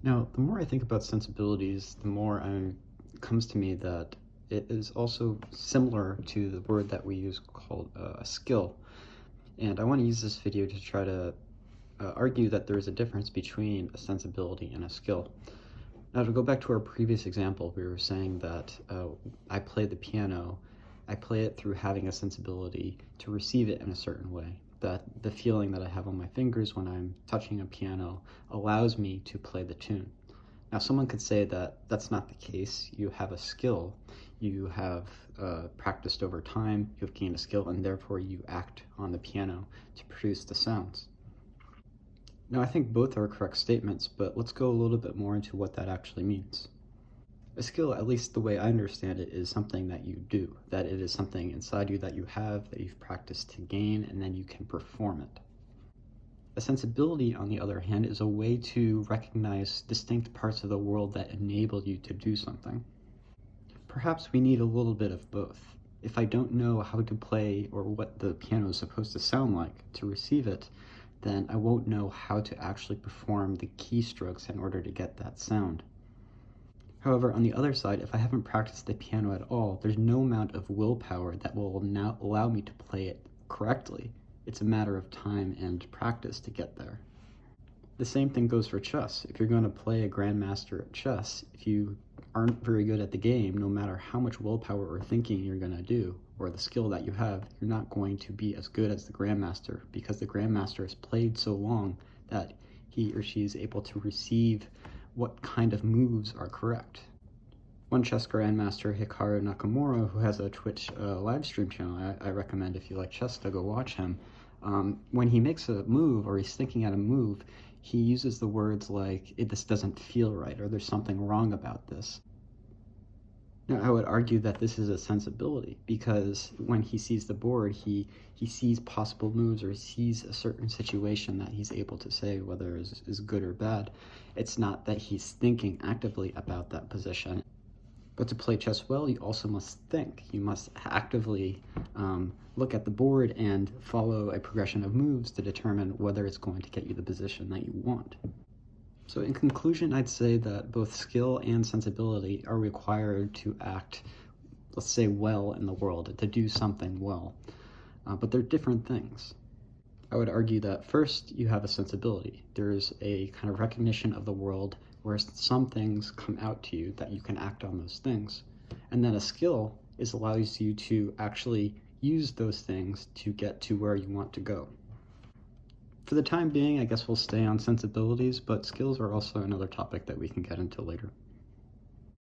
Now, the more I think about sensibilities, the more it comes to me that it is also similar to the word that we use called a skill. And I want to use this video to try to argue that there is a difference between a sensibility and a skill. Now, to go back to our previous example, we were saying that I play the piano. I play it through having a sensibility to receive it in a certain way. That the feeling that I have on my fingers when I'm touching a piano allows me to play the tune. Now, someone could say that that's not the case. You have a skill, you have practiced over time, you've gained a skill, and therefore you act on the piano to produce the sounds. Now, I think both are correct statements, but let's go a little bit more into what that actually means. A skill, at least the way I understand it, is something that you do, that it is something inside you that you have, that you've practiced to gain, and then you can perform it. A sensibility, on the other hand, is a way to recognize distinct parts of the world that enable you to do something. Perhaps we need a little bit of both. If I don't know how to play or what the piano is supposed to sound like to receive it, then I won't know how to actually perform the keystrokes in order to get that sound. However, on the other side, if I haven't practiced the piano at all, there's no amount of willpower that will now allow me to play it correctly. It's a matter of time and practice to get there. The same thing goes for chess. If you're going to play a grandmaster at chess, if you aren't very good at the game, no matter how much willpower or thinking you're going to do, or the skill that you have, you're not going to be as good as the grandmaster, because the grandmaster has played so long that he or she is able to receive what kind of moves are correct. One chess grandmaster, Hikaru Nakamura, who has a Twitch live stream channel, I recommend if you like chess to go watch him. When he makes a move or he's thinking out a move, he uses the words like, this doesn't feel right, or there's something wrong about this. Now, I would argue that this is a sensibility, because when he sees the board, he sees possible moves, or he sees a certain situation that he's able to say whether is good or bad. It's not that he's thinking actively about that position. But to play chess well, you also must think. You must actively look at the board and follow a progression of moves to determine whether it's going to get you the position that you want. So in conclusion, I'd say that both skill and sensibility are required to act, let's say, well in the world, to do something well. But they're different things. I would argue that first, you have a sensibility. There's a kind of recognition of the world where some things come out to you that you can act on those things. And then a skill allows you to actually use those things to get to where you want to go. For the time being, I guess we'll stay on sensibilities, but skills are also another topic that we can get into later.